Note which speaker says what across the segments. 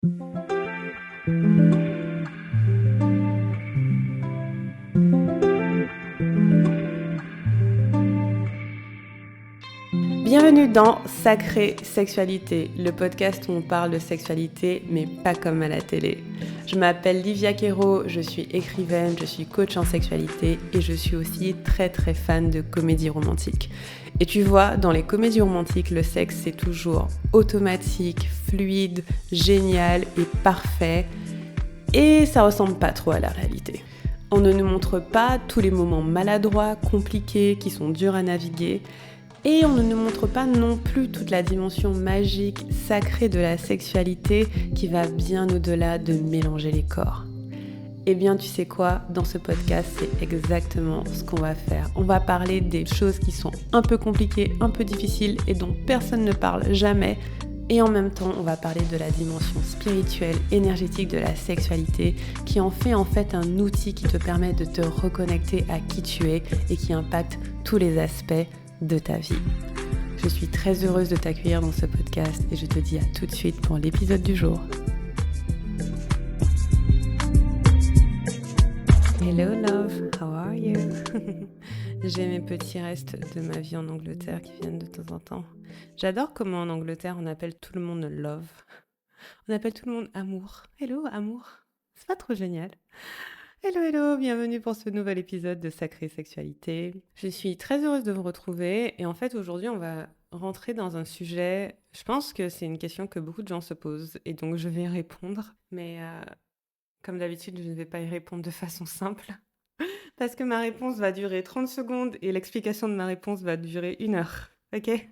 Speaker 1: Bienvenue dans Sacrée Sexualité, le podcast où on parle de sexualité, mais pas comme à la télé. Je m'appelle Livia Quero, je suis écrivaine, je suis coach en sexualité et je suis aussi très fan de comédies romantiques. Et tu vois, dans les comédies romantiques, le sexe c'est toujours automatique, fluide, génial et parfait. Et ça ressemble pas trop à la réalité. On ne nous montre pas tous les moments maladroits, compliqués, qui sont durs à naviguer. Et on ne nous montre pas non plus toute la dimension magique, sacrée de la sexualité qui va bien au-delà de mélanger les corps. Eh bien, tu sais quoi, dans ce podcast, c'est exactement ce qu'on va faire. On va parler des choses qui sont un peu compliquées, un peu difficiles et dont personne ne parle jamais. Et en même temps, on va parler de la dimension spirituelle, énergétique de la sexualité qui en fait un outil qui te permet de te reconnecter à qui tu es et qui impacte tous les aspects de ta vie. Je suis très heureuse de t'accueillir dans ce podcast et je te dis à tout de suite pour l'épisode du jour. Hello love, how are you? J'ai mes petits restes de ma vie en Angleterre qui viennent de temps en temps. J'adore comment en Angleterre on appelle tout le monde love. On appelle tout le monde amour. Hello amour. C'est pas trop génial? Hello, bienvenue pour ce nouvel épisode de Sacrée Sexualité. Je suis très heureuse de vous retrouver et en fait aujourd'hui on va rentrer dans un sujet, je pense que c'est une question que beaucoup de gens se posent et donc je vais y répondre, mais comme d'habitude je ne vais pas y répondre de façon simple parce que ma réponse va durer 30 secondes et l'explication de ma réponse va durer 1 heure, ok?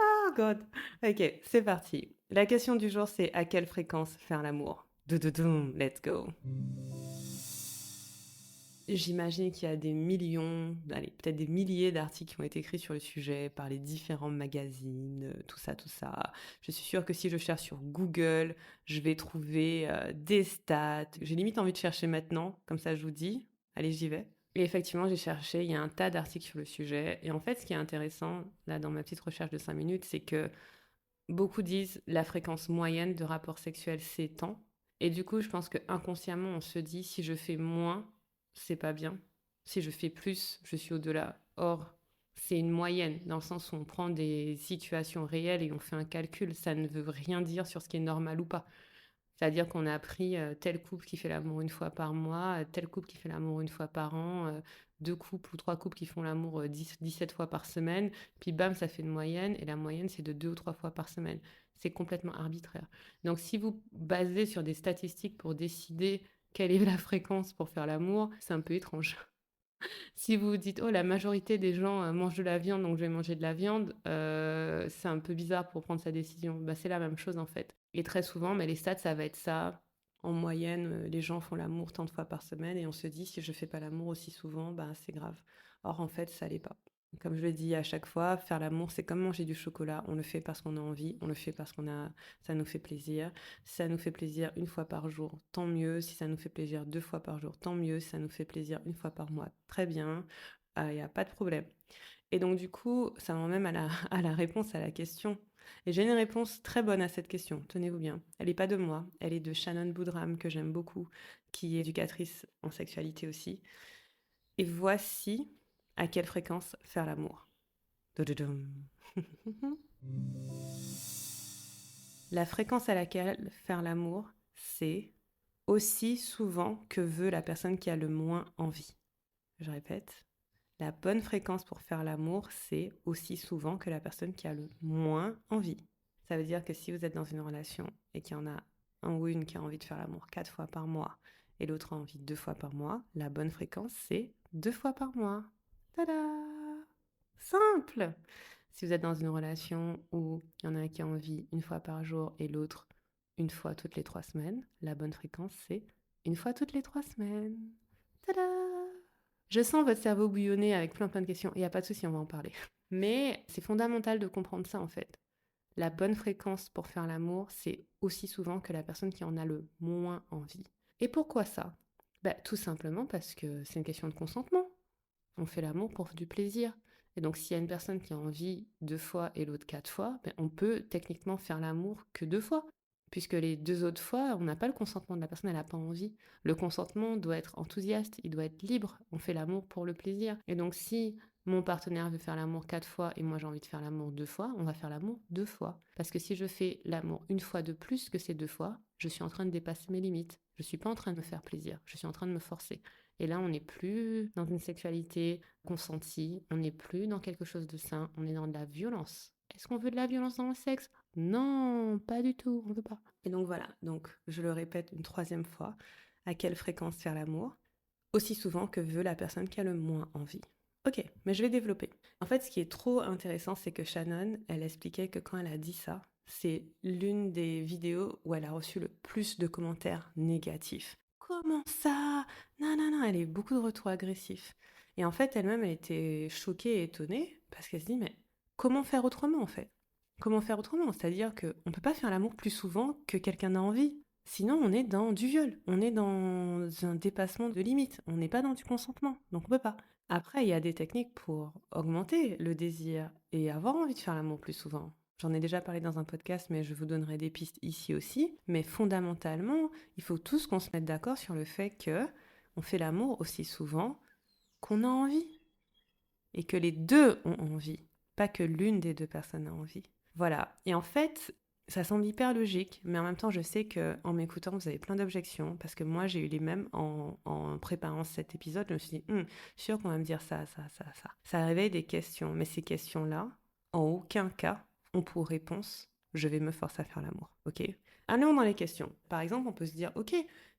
Speaker 1: Oh god. Ok, c'est parti. La question du jour c'est à quelle fréquence faire l'amour? Doudoudou, let's go. J'imagine qu'il y a des millions, allez, peut-être des milliers d'articles qui ont été écrits sur le sujet par les différents magazines, tout ça. Je suis sûre que si je cherche sur Google, je vais trouver des stats. J'ai limite envie de chercher maintenant, comme ça je vous dis. Allez, j'y vais. Et effectivement, j'ai cherché, il y a un tas d'articles sur le sujet. Et en fait, ce qui est intéressant, là, dans ma petite recherche de 5 minutes, c'est que beaucoup disent la fréquence moyenne de rapports sexuels, c'est tant. Et du coup, je pense que inconsciemment, on se dit si je fais moins, c'est pas bien. Si je fais plus, je suis au-delà. Or, c'est une moyenne, dans le sens où on prend des situations réelles et on fait un calcul. Ça ne veut rien dire sur ce qui est normal ou pas. C'est-à-dire qu'on a pris tel couple qui fait l'amour 1 fois par mois, tel couple qui fait l'amour 1 fois par an, 2 couples ou 3 couples qui font l'amour 17 fois par semaine, puis bam, ça fait une moyenne, et la moyenne, c'est de 2 ou 3 fois par semaine. C'est complètement arbitraire. Donc, si vous basez sur des statistiques pour décider quelle est la fréquence pour faire l'amour, c'est un peu étrange. Si vous vous dites, oh, la majorité des gens mangent de la viande, donc je vais manger de la viande, c'est un peu bizarre pour prendre sa décision. Bah, c'est la même chose en fait. Et très souvent, mais les stats, ça va être ça. En moyenne, les gens font l'amour tant de fois par semaine et on se dit, si je fais pas l'amour aussi souvent, bah, c'est grave. Or, en fait, ça l'est pas. Comme je le dis à chaque fois, faire l'amour, c'est comme manger du chocolat. On le fait parce qu'on a envie, on le fait parce ça nous fait plaisir. Si ça nous fait plaisir 1 fois par jour, tant mieux. Si ça nous fait plaisir 2 fois par jour, tant mieux. Si ça nous fait plaisir 1 fois par mois, très bien. Il n'y a pas de problème. Et donc, du coup, ça m'emmène à la réponse à la question. Et j'ai une réponse très bonne à cette question, tenez-vous bien. Elle n'est pas de moi, elle est de Shannon Boodram, que j'aime beaucoup, qui est éducatrice en sexualité aussi. Et voici à quelle fréquence faire l'amour. La fréquence à laquelle faire l'amour, c'est aussi souvent que veut la personne qui a le moins envie. Je répète, la bonne fréquence pour faire l'amour, c'est aussi souvent que la personne qui a le moins envie. Ça veut dire que si vous êtes dans une relation et qu'il y en a un ou une qui a envie de faire l'amour 4 fois par mois et l'autre a envie 2 fois par mois, la bonne fréquence, c'est 2 fois par mois. Tada! Simple! Si vous êtes dans une relation où il y en a un qui a envie 1 fois par jour et l'autre 1 fois toutes les 3 semaines, la bonne fréquence, c'est 1 fois toutes les 3 semaines. Tada! Je sens votre cerveau bouillonner avec plein de questions. Il n'y a pas de souci, on va en parler. Mais c'est fondamental de comprendre ça en fait. La bonne fréquence pour faire l'amour, c'est aussi souvent que la personne qui en a le moins envie. Et pourquoi ça? Tout simplement parce que c'est une question de consentement. On fait l'amour pour du plaisir. Et donc s'il y a une personne qui a envie 2 fois et l'autre 4 fois, on peut techniquement faire l'amour que 2 fois. Puisque les 2 autres fois, on n'a pas le consentement de la personne, elle a pas envie. Le consentement doit être enthousiaste, il doit être libre. On fait l'amour pour le plaisir. Et donc si mon partenaire veut faire l'amour 4 fois et moi j'ai envie de faire l'amour 2 fois, on va faire l'amour 2 fois. Parce que si je fais l'amour une fois de plus que ces 2 fois, je suis en train de dépasser mes limites. Je suis pas en train de me faire plaisir, je suis en train de me forcer. Et là, on n'est plus dans une sexualité consentie, on n'est plus dans quelque chose de sain, on est dans de la violence. Est-ce qu'on veut de la violence dans le sexe? Non, pas du tout, on veut pas. Et donc voilà, donc je le répète une 3e fois, à quelle fréquence faire l'amour? Aussi souvent que veut la personne qui a le moins envie. Ok, mais je vais développer. En fait, ce qui est trop intéressant, c'est que Shannon, elle expliquait que quand elle a dit ça, c'est l'une des vidéos où elle a reçu le plus de commentaires négatifs. Comment ça? Non, non, non, elle a eu beaucoup de retours agressifs. Et en fait, elle-même, elle était choquée et étonnée parce qu'elle se dit, mais comment faire autrement en fait? Comment faire autrement? C'est-à-dire qu'on ne peut pas faire l'amour plus souvent que quelqu'un n'a envie. Sinon, on est dans du viol, on est dans un dépassement de limite, on n'est pas dans du consentement, donc on peut pas. Après, il y a des techniques pour augmenter le désir et avoir envie de faire l'amour plus souvent. J'en ai déjà parlé dans un podcast, mais je vous donnerai des pistes ici aussi. Mais fondamentalement, il faut tous qu'on se mette d'accord sur le fait que on fait l'amour aussi souvent qu'on a envie et que les deux ont envie, pas que l'une des deux personnes a envie. Voilà. Et en fait, ça semble hyper logique, mais en même temps, je sais que en m'écoutant, vous avez plein d'objections, parce que moi, j'ai eu les mêmes en préparant cet épisode. Je me suis dit, je suis sûre qu'on va me dire ça, ça, ça, ça. Ça réveille des questions, mais ces questions-là, en aucun cas, ont pour réponse, je vais me forcer à faire l'amour, ok? Allons dans les questions. Par exemple, on peut se dire, ok,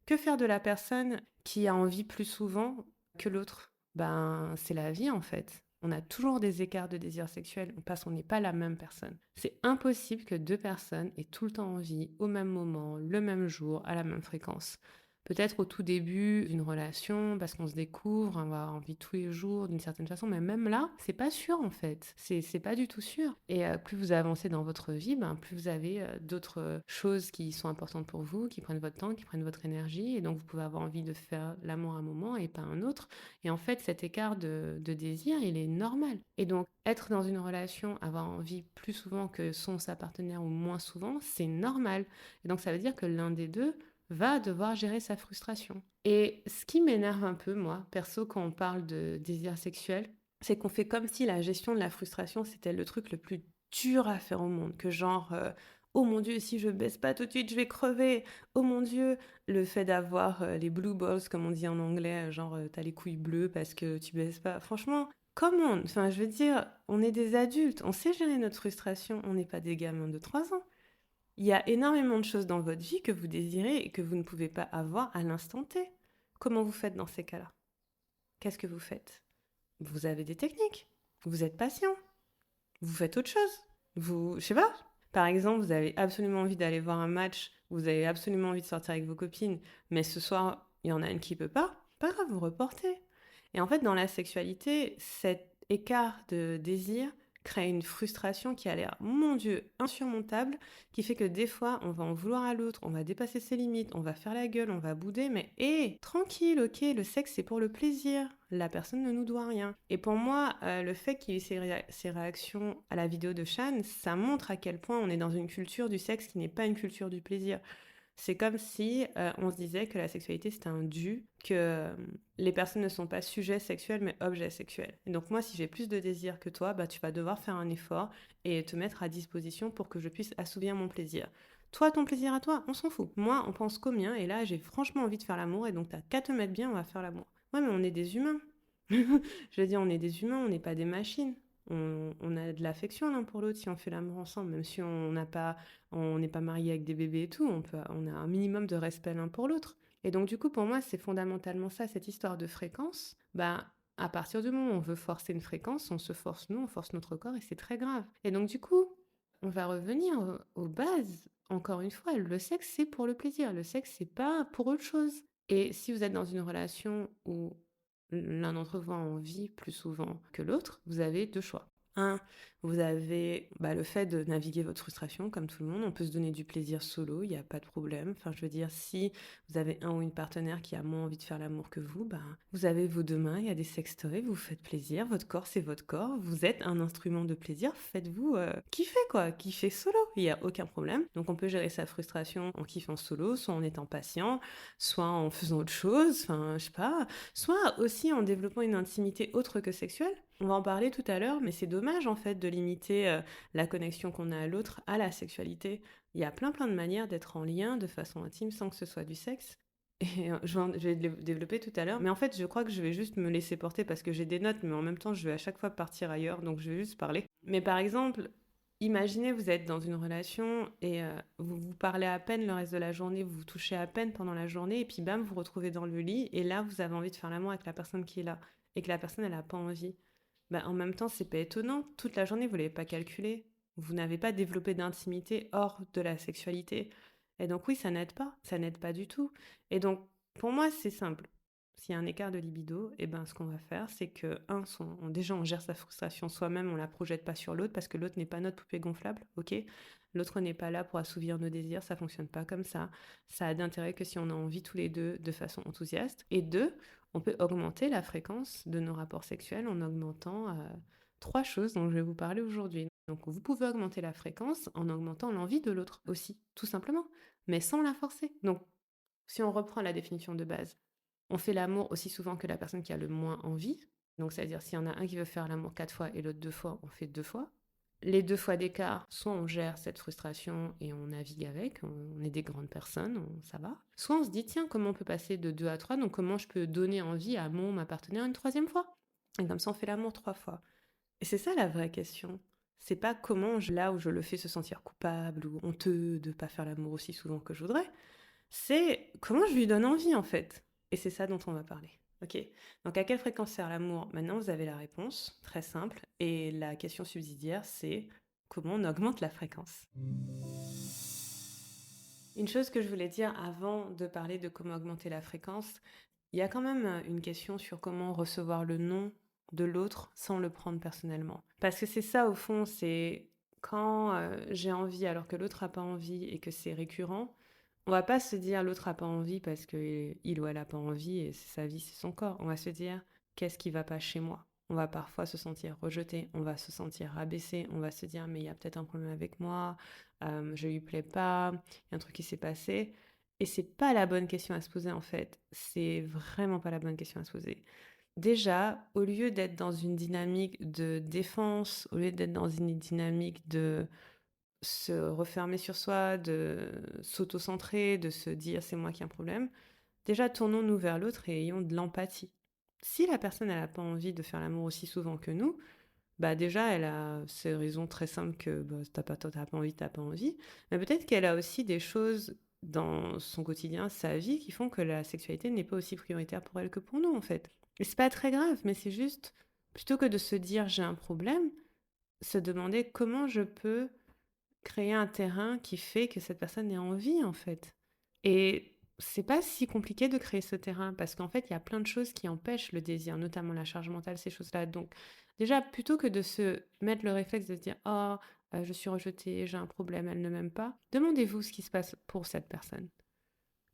Speaker 1: que faire de la personne qui a envie plus souvent que l'autre? Ben, c'est la vie en fait. On a toujours des écarts de désir sexuel parce qu'on n'est pas la même personne. C'est impossible que 2 personnes aient tout le temps envie, au même moment, le même jour, à la même fréquence. Peut-être au tout début d'une relation, parce qu'on se découvre, on va avoir envie tous les jours d'une certaine façon, mais même là, c'est pas sûr en fait. C'est pas du tout sûr. Et plus vous avancez dans votre vie, ben, plus vous avez d'autres choses qui sont importantes pour vous, qui prennent votre temps, qui prennent votre énergie, et donc vous pouvez avoir envie de faire l'amour à un moment et pas un autre. Et en fait, cet écart de désir, il est normal. Et donc, être dans une relation, avoir envie plus souvent que son sa partenaire ou moins souvent, c'est normal. Et donc, ça veut dire que l'un des deux va devoir gérer sa frustration. Et ce qui m'énerve un peu, moi, perso, quand on parle de désir sexuel, c'est qu'on fait comme si la gestion de la frustration, c'était le truc le plus dur à faire au monde. Que genre, oh mon Dieu, si je baisse pas tout de suite, je vais crever. Oh mon Dieu, le fait d'avoir les blue balls, comme on dit en anglais, genre t'as les couilles bleues parce que tu baisses pas. Franchement, comment? Enfin, je veux dire, on est des adultes, on sait gérer notre frustration, on n'est pas des gamins de 3 ans. Il y a énormément de choses dans votre vie que vous désirez et que vous ne pouvez pas avoir à l'instant T. Comment vous faites dans ces cas-là? Qu'est-ce que vous faites? Vous avez des techniques. Vous êtes patient. Vous faites autre chose. Je sais pas. Par exemple, vous avez absolument envie d'aller voir un match, vous avez absolument envie de sortir avec vos copines, mais ce soir, il y en a une qui peut pas grave, vous reportez. Et en fait, dans la sexualité, cet écart de désir crée une frustration qui a l'air, mon Dieu, insurmontable, qui fait que des fois, on va en vouloir à l'autre, on va dépasser ses limites, on va faire la gueule, on va bouder, mais hé, tranquille, ok, le sexe c'est pour le plaisir, la personne ne nous doit rien. Et pour moi, le fait qu'il y ait ces réactions à la vidéo de Shan, ça montre à quel point on est dans une culture du sexe qui n'est pas une culture du plaisir. C'est comme si on se disait que la sexualité c'était un dû, que les personnes ne sont pas sujets sexuels mais objets sexuels. Et donc moi, si j'ai plus de désir que toi, bah, tu vas devoir faire un effort et te mettre à disposition pour que je puisse assouvir mon plaisir. Toi, ton plaisir à toi, on s'en fout. Moi, on pense qu'au mien et là, j'ai franchement envie de faire l'amour et donc t'as qu'à te mettre bien, on va faire l'amour. Ouais, mais on est des humains. Je veux dire, on est des humains, on n'est pas des machines. On a de l'affection l'un pour l'autre si on fait l'amour ensemble, même si on n'est pas marié avec des bébés et tout, on a un minimum de respect l'un pour l'autre. Et donc du coup, pour moi, c'est fondamentalement ça, cette histoire de fréquence. Bah, à partir du moment où on veut forcer une fréquence, on se force nous, on force notre corps et c'est très grave. Et donc du coup, on va revenir aux bases. Encore une fois, le sexe, c'est pour le plaisir. Le sexe, c'est pas pour autre chose. Et si vous êtes dans une relation où l'un d'entre vous a envie plus souvent que l'autre, vous avez 2 choix. Un, vous avez le fait de naviguer votre frustration, comme tout le monde. On peut se donner du plaisir solo, il n'y a pas de problème. Enfin, je veux dire, si vous avez un ou une partenaire qui a moins envie de faire l'amour que vous, vous avez vos deux mains, il y a des sextoys, vous vous faites plaisir. Votre corps, c'est votre corps. Vous êtes un instrument de plaisir. Faites-vous kiffer, quoi. Kiffer solo, il n'y a aucun problème. Donc, on peut gérer sa frustration en kiffant solo, soit en étant patient, soit en faisant autre chose. Enfin, je sais pas. Soit aussi en développant une intimité autre que sexuelle. On va en parler tout à l'heure, mais c'est dommage en fait de limiter la connexion qu'on a à l'autre à la sexualité. Il y a plein de manières d'être en lien de façon intime sans que ce soit du sexe. Et je vais le développer tout à l'heure. Mais en fait, je crois que je vais juste me laisser porter parce que j'ai des notes, mais en même temps, je vais à chaque fois partir ailleurs, donc je vais juste parler. Mais par exemple, imaginez vous êtes dans une relation et vous vous parlez à peine le reste de la journée, vous vous touchez à peine pendant la journée, et puis bam, vous vous retrouvez dans le lit, et là, vous avez envie de faire l'amour avec la personne qui est là, et que la personne, elle n'a pas envie. En même temps, c'est pas étonnant. Toute la journée, vous l'avez pas calculé. Vous n'avez pas développé d'intimité hors de la sexualité. Et donc oui, ça n'aide pas. Ça n'aide pas du tout. Et donc, pour moi, c'est simple. S'il y a un écart de libido, ce qu'on va faire, c'est que, déjà, on gère sa frustration soi-même, on la projette pas sur l'autre, parce que l'autre n'est pas notre poupée gonflable, ok? L'autre n'est pas là pour assouvir nos désirs, ça fonctionne pas comme ça. Ça a d'intérêt que si on a envie tous les deux de façon enthousiaste. Et deux, on peut augmenter la fréquence de nos rapports sexuels en augmentant trois choses dont je vais vous parler aujourd'hui. Donc vous pouvez augmenter la fréquence en augmentant l'envie de l'autre aussi, tout simplement, mais sans la forcer. Donc si on reprend la définition de base, on fait l'amour aussi souvent que la personne qui a le moins envie. Donc c'est-à-dire s'il y en a un qui veut faire l'amour 4 fois et l'autre 2 fois, on fait 2 fois. Les 2 fois d'écart, soit on gère cette frustration et on navigue avec, on est des grandes personnes, ça va. Soit on se dit, tiens, comment on peut passer de 2 à 3, donc comment je peux donner envie à ma partenaire une troisième fois. Et comme ça, on fait l'amour 3 fois. Et c'est ça la vraie question. C'est pas comment, là où je le fais se sentir coupable ou honteux de pas faire l'amour aussi souvent que je voudrais, c'est comment je lui donne envie en fait. Et c'est ça dont on va parler. Ok. Donc à quelle fréquence faire l'amour? Maintenant vous avez la réponse, très simple. Et la question subsidiaire, c'est comment on augmente la fréquence. Une chose que je voulais dire avant de parler de comment augmenter la fréquence, il y a quand même une question sur comment recevoir le non de l'autre sans le prendre personnellement. Parce que c'est ça au fond, c'est quand j'ai envie alors que l'autre n'a pas envie et que c'est récurrent, on va pas se dire l'autre a pas envie parce que il ou elle a pas envie et c'est sa vie, c'est son corps. On va se dire qu'est-ce qui va pas chez moi. On va parfois se sentir rejeté, on va se sentir rabaissé, on va se dire mais il y a peut-être un problème avec moi, je lui plais pas, il y a un truc qui s'est passé. Et c'est pas la bonne question à se poser en fait. C'est vraiment pas la bonne question à se poser. Déjà, au lieu d'être dans une dynamique de défense, au lieu d'être dans une dynamique de se refermer sur soi, de s'auto-centrer, de se dire c'est moi qui ai un problème, déjà tournons-nous vers l'autre et ayons de l'empathie. Si la personne elle n'a pas envie de faire l'amour aussi souvent que nous, déjà elle a ses raisons très simples que t'as pas envie, mais peut-être qu'elle a aussi des choses dans son quotidien, sa vie, qui font que la sexualité n'est pas aussi prioritaire pour elle que pour nous en fait. Et c'est pas très grave, mais c'est juste, plutôt que de se dire j'ai un problème, se demander comment je peux créer un terrain qui fait que cette personne ait envie, en fait. Et c'est pas si compliqué de créer ce terrain parce qu'en fait, il y a plein de choses qui empêchent le désir, notamment la charge mentale, ces choses-là. Donc, déjà, plutôt que de se mettre le réflexe de se dire oh, je suis rejetée, j'ai un problème, elle ne m'aime pas, demandez-vous ce qui se passe pour cette personne.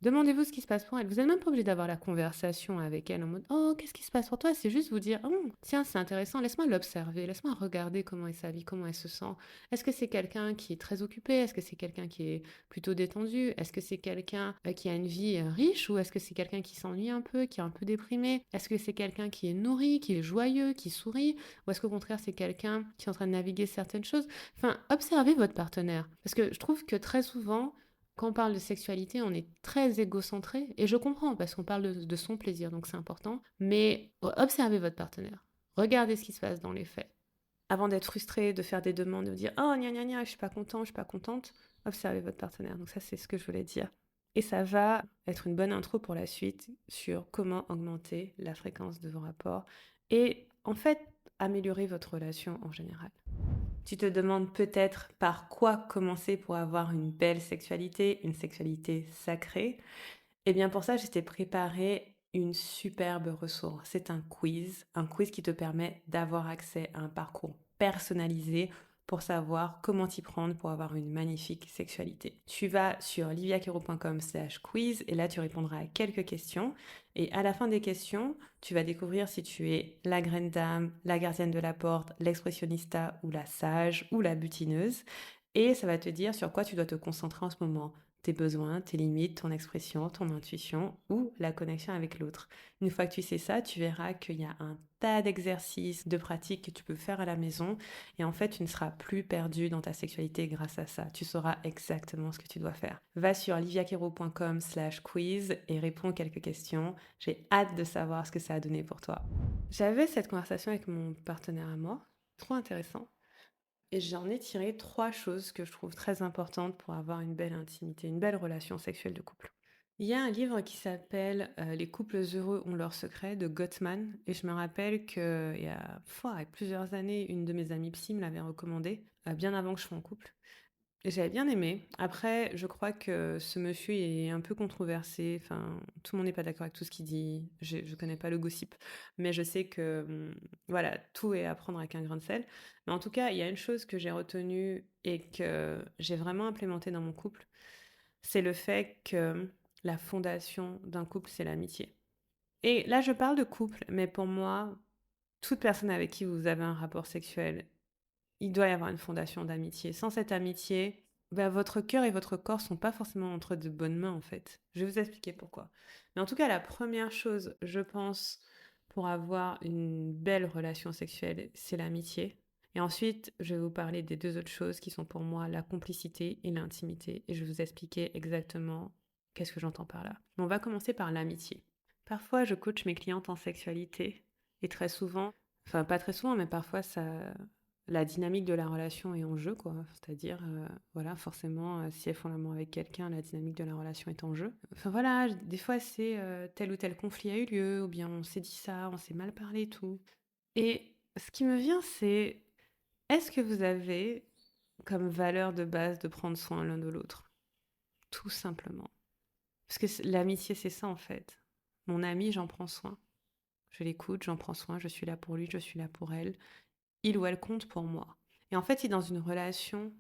Speaker 1: Demandez-vous ce qui se passe pour elle. Vous n'êtes même pas obligé d'avoir la conversation avec elle en mode oh, qu'est-ce qui se passe pour toi? C'est juste vous dire oh, tiens, c'est intéressant, laisse-moi l'observer, laisse-moi regarder comment est sa vie, comment elle se sent. Est-ce que c'est quelqu'un qui est très occupé? Est-ce que c'est quelqu'un qui est plutôt détendu? Est-ce que c'est quelqu'un qui a une vie riche ou est-ce que c'est quelqu'un qui s'ennuie un peu, qui est un peu déprimé? Est-ce que c'est quelqu'un qui est nourri, qui est joyeux, qui sourit? Ou est-ce qu'au contraire, c'est quelqu'un qui est en train de naviguer certaines choses? Enfin, observez votre partenaire. Parce que je trouve que très souvent, quand on parle de sexualité, on est très égocentré, et je comprends parce qu'on parle de son plaisir, donc c'est important, mais observez votre partenaire, regardez ce qui se passe dans les faits. Avant d'être frustré, de faire des demandes, de dire oh gna gna gna, je suis pas content, je suis pas contente, observez votre partenaire. Donc ça c'est ce que je voulais dire. Et ça va être une bonne intro pour la suite sur comment augmenter la fréquence de vos rapports et en fait améliorer votre relation en général. Tu te demandes peut-être par quoi commencer pour avoir une belle sexualité, une sexualité sacrée. Eh bien pour ça, je t'ai préparé une superbe ressource. C'est un quiz qui te permet d'avoir accès à un parcours personnalisé pour savoir comment t'y prendre pour avoir une magnifique sexualité. Tu vas sur liviaquero.com/quiz et là tu répondras à quelques questions. Et à la fin des questions, tu vas découvrir si tu es la graine d'âme, la gardienne de la porte, l'expressionnista ou la sage ou la butineuse. Et ça va te dire sur quoi tu dois te concentrer en ce moment. Tes besoins, tes limites, ton expression, ton intuition ou la connexion avec l'autre. Une fois que tu sais ça, tu verras qu'il y a un tas d'exercices, de pratiques que tu peux faire à la maison et en fait, tu ne seras plus perdu dans ta sexualité grâce à ça. Tu sauras exactement ce que tu dois faire. Va sur liviaquero.com/quiz et réponds quelques questions. J'ai hâte de savoir ce que ça a donné pour toi. J'avais cette conversation avec mon partenaire à moi, trop intéressant. Et j'en ai tiré 3 choses que je trouve très importantes pour avoir une belle intimité, une belle relation sexuelle de couple. Il y a un livre qui s'appelle Les couples heureux ont leurs secrets de Gottman et je me rappelle qu'il y a plusieurs années, une de mes amies psy me l'avait recommandé, bien avant que je sois en couple. Et j'avais bien aimé. Après, je crois que ce monsieur est un peu controversé. Enfin, tout le monde n'est pas d'accord avec tout ce qu'il dit. Je connais pas le gossip, mais je sais que voilà, tout est à prendre avec un grain de sel. Mais en tout cas, il y a une chose que j'ai retenue et que j'ai vraiment implémentée dans mon couple, c'est le fait que la fondation d'un couple, c'est l'amitié. Et là, je parle de couple, mais pour moi, toute personne avec qui vous avez un rapport sexuel, il doit y avoir une fondation d'amitié. Sans cette amitié, bah, votre cœur et votre corps sont pas forcément entre de bonnes mains, en fait. Je vais vous expliquer pourquoi. Mais en tout cas, la première chose, je pense, pour avoir une belle relation sexuelle, c'est l'amitié. Et ensuite, je vais vous parler des 2 autres choses qui sont pour moi la complicité et l'intimité. Et je vais vous expliquer exactement qu'est-ce que j'entends par là. On va commencer par l'amitié. Parfois, je coach mes clientes en sexualité. Et très souvent, enfin pas très souvent, mais parfois la dynamique de la relation est en jeu, quoi. C'est-à-dire, voilà, forcément, si elles font l'amour avec quelqu'un, la dynamique de la relation est en jeu. Enfin voilà, des fois c'est tel ou tel conflit a eu lieu, ou bien on s'est dit ça, on s'est mal parlé et tout. Et ce qui me vient, c'est est-ce que vous avez comme valeur de base de prendre soin l'un de l'autre? Tout simplement. Parce que l'amitié, c'est ça en fait. Mon ami, j'en prends soin. Je l'écoute, j'en prends soin, je suis là pour lui, je suis là pour elle. Il ou elle compte pour moi. Et en fait, si dans une relation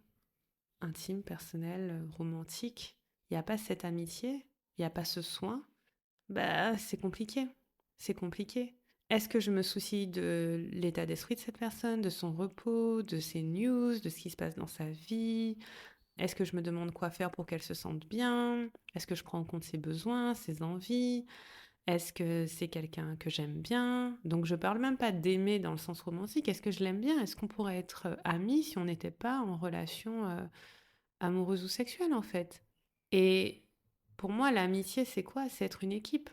Speaker 1: intime, personnelle, romantique, il n'y a pas cette amitié, il n'y a pas ce soin, bah c'est compliqué. C'est compliqué. Est-ce que je me soucie de l'état d'esprit de cette personne, de son repos, de ses news, de ce qui se passe dans sa vie? Est-ce que je me demande quoi faire pour qu'elle se sente bien? Est-ce que je prends en compte ses besoins, ses envies? Est-ce que c'est quelqu'un que j'aime bien? Donc je parle même pas d'aimer dans le sens romantique. Est-ce que je l'aime bien? Est-ce qu'on pourrait être amis si on n'était pas en relation amoureuse ou sexuelle en fait? Et pour moi, l'amitié, c'est quoi? C'est être une équipe.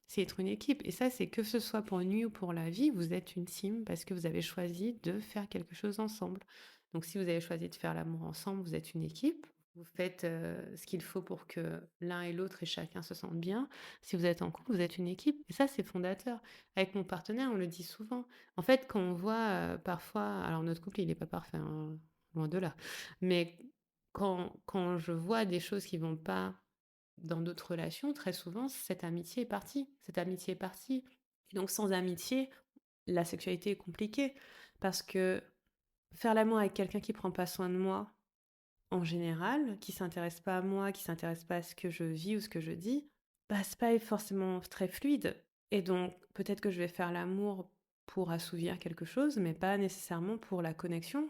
Speaker 1: C'est être une équipe. Et ça, c'est que ce soit pour une nuit ou pour la vie, vous êtes une team parce que vous avez choisi de faire quelque chose ensemble. Donc si vous avez choisi de faire l'amour ensemble, vous êtes une équipe. Vous faites ce qu'il faut pour que l'un et l'autre et chacun se sentent bien. Si vous êtes en couple, vous êtes une équipe. Et ça, c'est fondateur. Avec mon partenaire, on le dit souvent. En fait, quand on voit parfois, alors notre couple, il n'est pas parfait, hein, loin de là. Mais quand je vois des choses qui vont pas dans d'autres relations, très souvent, cette amitié est partie. Cette amitié est partie. Et donc, sans amitié, la sexualité est compliquée. Parce que faire l'amour avec quelqu'un qui prend pas soin de moi, en général, qui s'intéresse pas à moi, qui s'intéresse pas à ce que je vis ou ce que je dis, bah, c'est pas forcément très fluide. Et donc, peut-être que je vais faire l'amour pour assouvir quelque chose, mais pas nécessairement pour la connexion,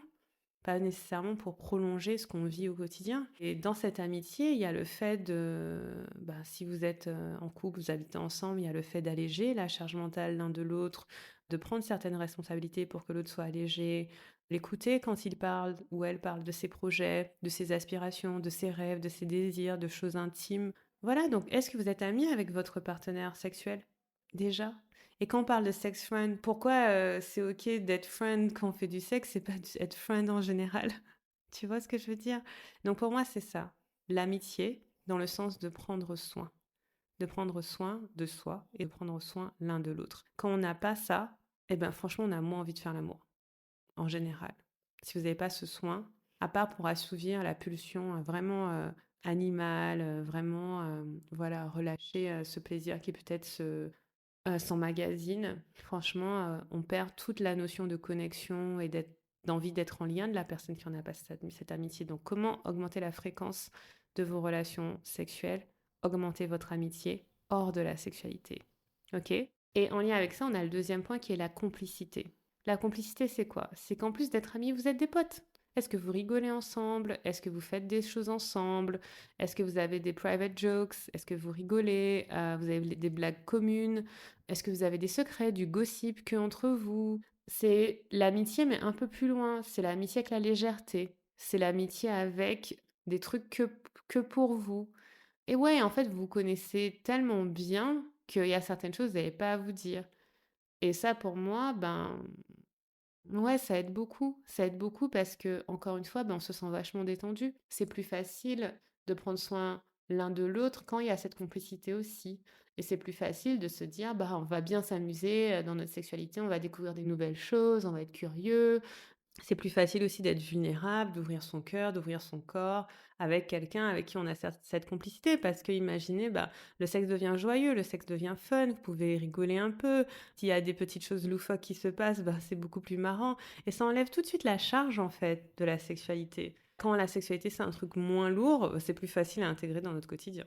Speaker 1: pas nécessairement pour prolonger ce qu'on vit au quotidien. Et dans cette amitié, il y a le fait de, bah, si vous êtes en couple, vous habitez ensemble, il y a le fait d'alléger la charge mentale l'un de l'autre, de prendre certaines responsabilités pour que l'autre soit allégé, l'écouter quand il parle ou elle parle de ses projets, de ses aspirations, de ses rêves, de ses désirs, de choses intimes. Voilà, donc est-ce que vous êtes ami avec votre partenaire sexuel? Déjà? Et quand on parle de sex friend, pourquoi c'est ok d'être friend quand on fait du sexe, c'est pas être friend en général? Tu vois ce que je veux dire? Donc pour moi, c'est ça. L'amitié, dans le sens de prendre soin. De prendre soin de soi et de prendre soin l'un de l'autre. Quand on n'a pas ça, eh ben franchement, on a moins envie de faire l'amour en général. Si vous n'avez pas ce soin, à part pour assouvir la pulsion vraiment animale, vraiment voilà, relâcher ce plaisir qui peut-être s'emmagasine, franchement, on perd toute la notion de connexion et d'être d'envie d'être en lien de la personne qui en a pas cette amitié. Donc, comment augmenter la fréquence de vos relations sexuelles, augmenter votre amitié hors de la sexualité. OK? Et en lien avec ça, on a le deuxième point qui est la complicité. La complicité, c'est quoi? C'est qu'en plus d'être amis, vous êtes des potes. Est-ce que vous rigolez ensemble? Est-ce que vous faites des choses ensemble? Est-ce que vous avez des private jokes? Est-ce que vous rigolez? Vous avez des blagues communes? Est-ce que vous avez des secrets, du gossip que entre vous? C'est l'amitié, mais un peu plus loin. C'est l'amitié avec la légèreté. C'est l'amitié avec des trucs que pour vous. Et ouais, en fait, vous vous connaissez tellement bien qu'il y a certaines choses, vous n'avez pas à vous dire. Et ça, pour moi, ben, ouais, ça aide beaucoup. Ça aide beaucoup parce que, encore une fois, ben, on se sent vachement détendu. C'est plus facile de prendre soin l'un de l'autre quand il y a cette complicité aussi. Et c'est plus facile de se dire, bah, on va bien s'amuser dans notre sexualité, on va découvrir des nouvelles choses, on va être curieux, c'est plus facile aussi d'être vulnérable, d'ouvrir son cœur, d'ouvrir son corps avec quelqu'un avec qui on a cette complicité. Parce que imaginez, bah, le sexe devient joyeux, le sexe devient fun, vous pouvez rigoler un peu. S'il y a des petites choses loufoques qui se passent, bah, c'est beaucoup plus marrant. Et ça enlève tout de suite la charge, en fait, de la sexualité. Quand la sexualité, c'est un truc moins lourd, c'est plus facile à intégrer dans notre quotidien,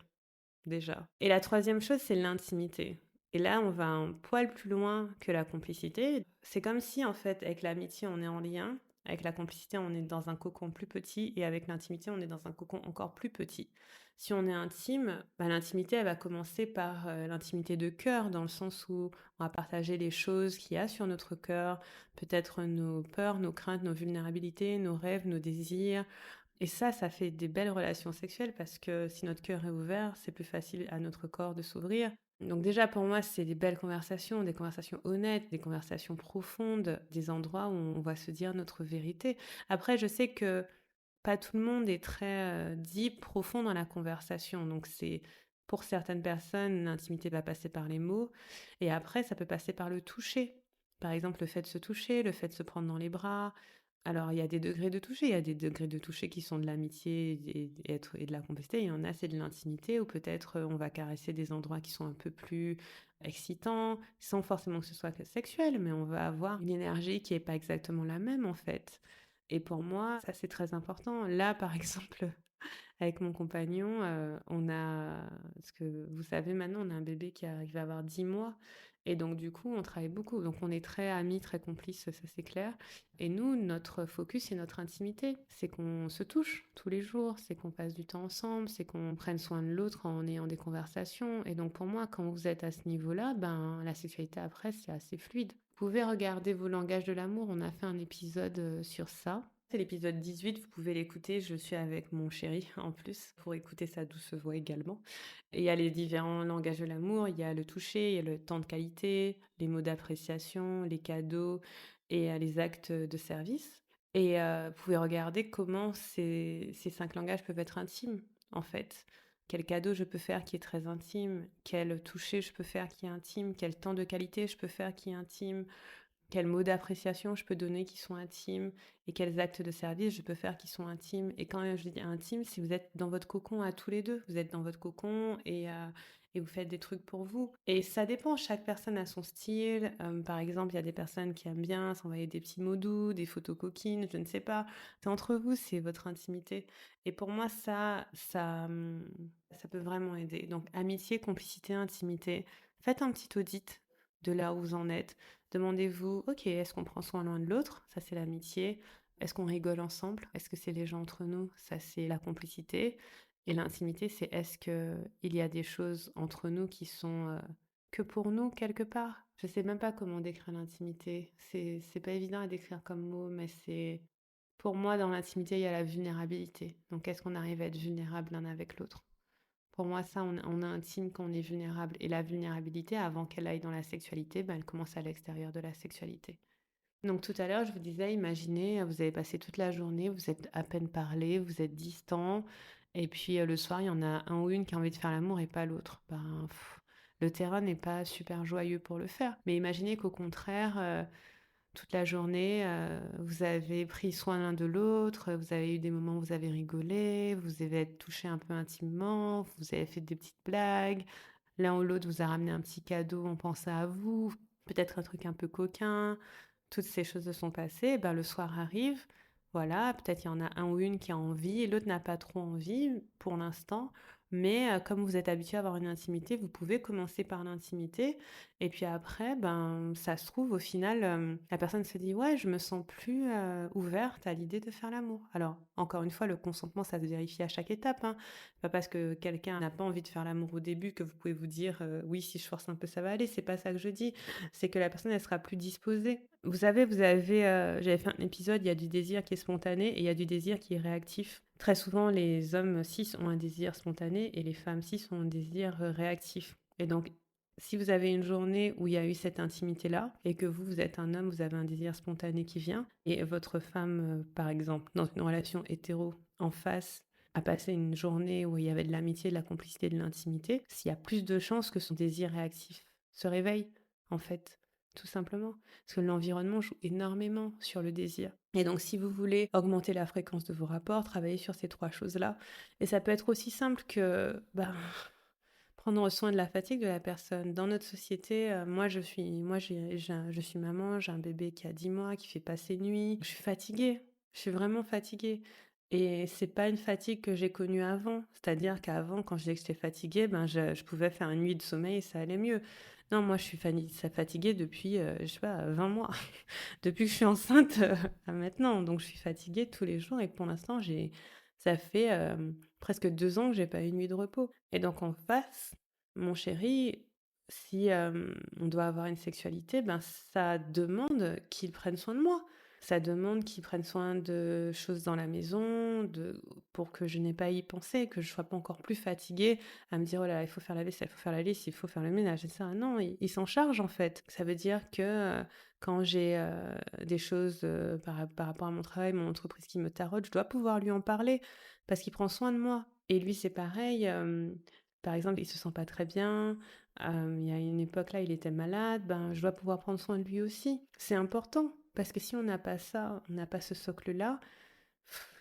Speaker 1: déjà. Et la troisième chose, c'est l'intimité. Et là, on va un poil plus loin que la complicité. C'est comme si, en fait, avec l'amitié, on est en lien. Avec la complicité, on est dans un cocon plus petit. Et avec l'intimité, on est dans un cocon encore plus petit. Si on est intime, bah, l'intimité, elle va commencer par l'intimité de cœur, dans le sens où on va partager les choses qu'il y a sur notre cœur, peut-être nos peurs, nos craintes, nos vulnérabilités, nos rêves, nos désirs. Et ça fait des belles relations sexuelles parce que si notre cœur est ouvert, c'est plus facile à notre corps de s'ouvrir. Donc déjà pour moi, c'est des conversations honnêtes, des conversations profondes, des endroits où on va se dire notre vérité. Après, je sais que pas tout le monde est très deep, profond dans la conversation. Donc c'est pour certaines personnes, l'intimité va passer par les mots et après ça peut passer par le toucher. Par exemple, le fait de se toucher, le fait de se prendre dans les bras, alors, il y a des degrés de toucher. Il y a des degrés de toucher qui sont de l'amitié et de la complicité. Il y en a, c'est de l'intimité, où peut-être on va caresser des endroits qui sont un peu plus excitants, sans forcément que ce soit que sexuel, mais on va avoir une énergie qui n'est pas exactement la même, en fait. Et pour moi, ça, c'est très important. Là, par exemple, avec mon compagnon, on a, parce que vous savez, maintenant, on a un bébé qui arrive à avoir 10 mois. Et donc, du coup, on travaille beaucoup. Donc, on est très amis, très complices, ça c'est clair. Et nous, notre focus, c'est notre intimité. C'est qu'on se touche tous les jours, c'est qu'on passe du temps ensemble, c'est qu'on prenne soin de l'autre en ayant des conversations. Et donc, pour moi, quand vous êtes à ce niveau-là, ben, la sexualité après, c'est assez fluide. Vous pouvez regarder vos langages de l'amour. On a fait un épisode sur ça. C'est l'épisode 18, vous pouvez l'écouter. Je suis avec mon chéri en plus pour écouter sa douce voix également. Et il y a les différents langages de l'amour, il y a le toucher, il y a le temps de qualité, les mots d'appréciation, les cadeaux et les actes de service. Et vous pouvez regarder comment ces 5 langages peuvent être intimes, en fait. Quel cadeau je peux faire qui est très intime, quel toucher je peux faire qui est intime, quel temps de qualité je peux faire qui est intime, quels mots d'appréciation je peux donner qui sont intimes et quels actes de service je peux faire qui sont intimes. Et quand je dis intime, si vous êtes dans votre cocon à tous les deux, vous êtes dans votre cocon et vous faites des trucs pour vous. Et ça dépend, chaque personne a son style. Par exemple, il y a des personnes qui aiment bien s'envoyer des petits mots doux, des photos coquines, je ne sais pas. C'est entre vous, c'est votre intimité. Et pour moi, ça peut vraiment aider. Donc, amitié, complicité, intimité. Faites un petit audit de là où vous en êtes. Demandez-vous, ok, est-ce qu'on prend soin l'un de l'autre? Ça, c'est l'amitié. Est-ce qu'on rigole ensemble? Est-ce que c'est les gens entre nous? Ça, c'est la complicité. Et l'intimité, c'est est-ce qu'il y a des choses entre nous qui sont que pour nous, quelque part? Je sais même pas comment décrire l'intimité. C'est pas évident à décrire comme mot, mais c'est... Pour moi, dans l'intimité, il y a la vulnérabilité. Donc, est-ce qu'on arrive à être vulnérable l'un avec l'autre? Pour moi, ça, on est intime quand on est vulnérable. Et la vulnérabilité, avant qu'elle aille dans la sexualité, ben, elle commence à l'extérieur de la sexualité. Donc tout à l'heure, je vous disais, imaginez, vous avez passé toute la journée, vous êtes à peine parlé, vous êtes distant, et puis le soir, il y en a un ou une qui a envie de faire l'amour et pas l'autre. Ben, le terrain n'est pas super joyeux pour le faire. Mais imaginez qu'au contraire, toute la journée, vous avez pris soin l'un de l'autre, vous avez eu des moments où vous avez rigolé, vous avez été touché un peu intimement, vous avez fait des petites blagues, l'un ou l'autre vous a ramené un petit cadeau, on pensait à vous, peut-être un truc un peu coquin, toutes ces choses se sont passées, ben, le soir arrive, voilà, peut-être il y en a un ou une qui a envie et l'autre n'a pas trop envie pour l'instant, mais comme vous êtes habitué à avoir une intimité, vous pouvez commencer par l'intimité et puis après, ben, ça se trouve au final, la personne se dit: «Ouais, je me sens plus, ouverte à l'idée de faire l'amour». Alors encore une fois, le consentement, ça se vérifie à chaque étape, hein. Pas parce que quelqu'un n'a pas envie de faire l'amour au début que vous pouvez vous dire, «Oui, si je force un peu, ça va aller». C'est pas ça que je dis. C'est que la personne, elle sera plus disposée. Vous savez, j'avais fait un épisode, il y a du désir qui est spontané et il y a du désir qui est réactif. Très souvent, les hommes cis ont un désir spontané et les femmes cis ont un désir réactif. Et donc, si vous avez une journée où il y a eu cette intimité-là et que vous êtes un homme, vous avez un désir spontané qui vient et votre femme, par exemple, dans une relation hétéro en face, a passé une journée où il y avait de l'amitié, de la complicité, de l'intimité, s'il y a plus de chances que son désir réactif se réveille, en fait, tout simplement. Parce que l'environnement joue énormément sur le désir. Et donc, si vous voulez augmenter la fréquence de vos rapports, travailler sur ces 3 choses-là, et ça peut être aussi simple que, prendre soin de la fatigue de la personne. Dans notre société, je suis maman, j'ai un bébé qui a 10 mois, qui fait pas ses nuits. Je suis fatiguée, je suis vraiment fatiguée et c'est pas une fatigue que j'ai connue avant. C'est-à-dire qu'avant, quand je disais que j'étais fatiguée, ben, je pouvais faire une nuit de sommeil et ça allait mieux. Non, moi, je suis fatiguée depuis, je sais pas, 20 mois. Depuis que je suis enceinte, à maintenant. Donc je suis fatiguée tous les jours et pour l'instant, ça fait, presque 2 ans que j'ai pas eu une nuit de repos. Et donc en face, mon chéri, si, on doit avoir une sexualité, ben ça demande qu'il prenne soin de moi. Ça demande qu'il prenne soin de choses dans la maison, pour que je n'ai pas à y penser, que je sois pas encore plus fatiguée à me dire: «Oh là là, il faut faire la vaisselle, il faut faire la lessive, il faut faire le ménage» et ça. Non, il s'en charge en fait. Ça veut dire que, quand j'ai, des choses, par rapport à mon travail, mon entreprise qui me taraude, je dois pouvoir lui en parler parce qu'il prend soin de moi et lui, c'est pareil, par exemple, il se sent pas très bien, il y a une époque là, il était malade, ben, je dois pouvoir prendre soin de lui aussi. C'est important parce que si on n'a pas ça, on n'a pas ce socle-là,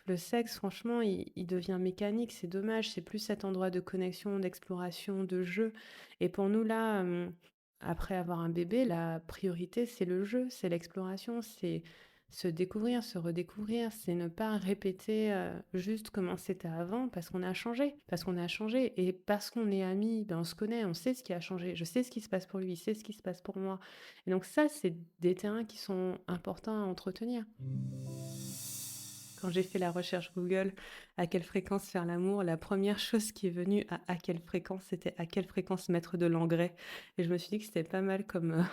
Speaker 1: le sexe, franchement, il devient mécanique, c'est dommage, c'est plus cet endroit de connexion, d'exploration, de jeu et pour nous là, après avoir un bébé, la priorité, c'est le jeu, c'est l'exploration, c'est se découvrir, se redécouvrir, c'est ne pas répéter, juste comment c'était avant parce qu'on a changé. Parce qu'on a changé et parce qu'on est amis, ben, on se connaît, on sait ce qui a changé. Je sais ce qui se passe pour lui, il sait ce qui se passe pour moi et donc ça, c'est des terrains qui sont importants à entretenir. Quand j'ai fait la recherche Google, à quelle fréquence faire l'amour, la première chose qui est venue à quelle fréquence, c'était à quelle fréquence mettre de l'engrais. Et je me suis dit que c'était pas mal comme,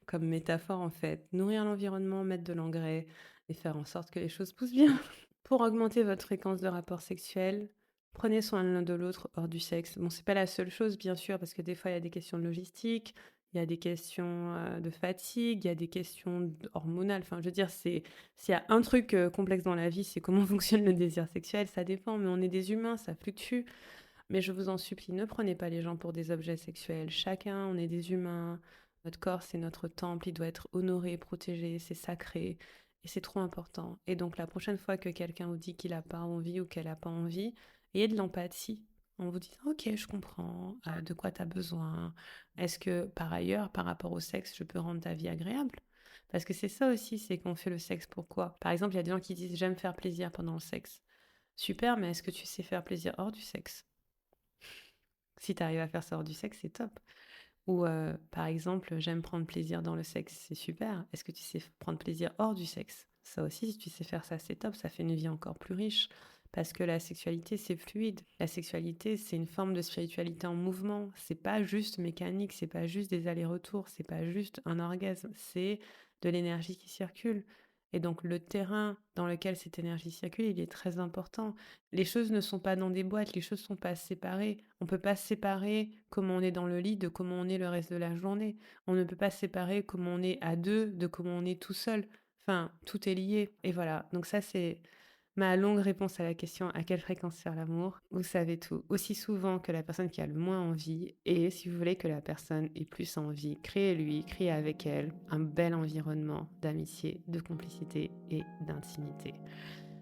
Speaker 1: comme métaphore en fait. Nourrir l'environnement, mettre de l'engrais et faire en sorte que les choses poussent bien. Pour augmenter votre fréquence de rapport sexuel, prenez soin l'un de l'autre hors du sexe. Bon, c'est pas la seule chose, bien sûr, parce que des fois, il y a des questions de logistique, il y a des questions de fatigue, il y a des questions hormonales. Enfin, je veux dire, s'il y a un truc complexe dans la vie, c'est comment fonctionne le désir sexuel. Ça dépend, mais on est des humains, ça fluctue. Mais je vous en supplie, ne prenez pas les gens pour des objets sexuels. Chacun, on est des humains. Notre corps, c'est notre temple, il doit être honoré, protégé, c'est sacré. Et c'est trop important. Et donc, la prochaine fois que quelqu'un vous dit qu'il n'a pas envie ou qu'elle n'a pas envie, ayez de l'empathie en vous disant, ok, je comprends, de quoi tu as besoin. Est-ce que, par ailleurs, par rapport au sexe, je peux rendre ta vie agréable? Parce que c'est ça aussi, c'est qu'on fait le sexe pourquoi? Par exemple, il y a des gens qui disent, j'aime faire plaisir pendant le sexe. Super, mais est-ce que tu sais faire plaisir hors du sexe? Si tu arrives à faire ça hors du sexe, c'est top. Ou par exemple, j'aime prendre plaisir dans le sexe, c'est super. Est-ce que tu sais prendre plaisir hors du sexe? Ça aussi, si tu sais faire ça, c'est top, ça fait une vie encore plus riche. Parce que la sexualité, c'est fluide. La sexualité, c'est une forme de spiritualité en mouvement. C'est pas juste mécanique, c'est pas juste des allers-retours, c'est pas juste un orgasme, c'est de l'énergie qui circule. Et donc le terrain dans lequel cette énergie circule, il est très important. Les choses ne sont pas dans des boîtes, les choses ne sont pas séparées. On ne peut pas séparer comment on est dans le lit de comment on est le reste de la journée. On ne peut pas séparer comment on est à deux de comment on est tout seul. Enfin, tout est lié. Et voilà. Donc ça, c'est ma longue réponse à la question à quelle fréquence faire l'amour. Vous savez tout. Aussi souvent que la personne qui a le moins envie. Et si vous voulez que la personne ait plus envie, créez-lui, créez avec elle un bel environnement d'amitié, de complicité et d'intimité.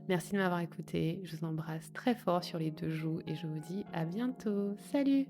Speaker 1: Merci de m'avoir écouté, je vous embrasse très fort sur les 2 joues et je vous dis à bientôt. Salut!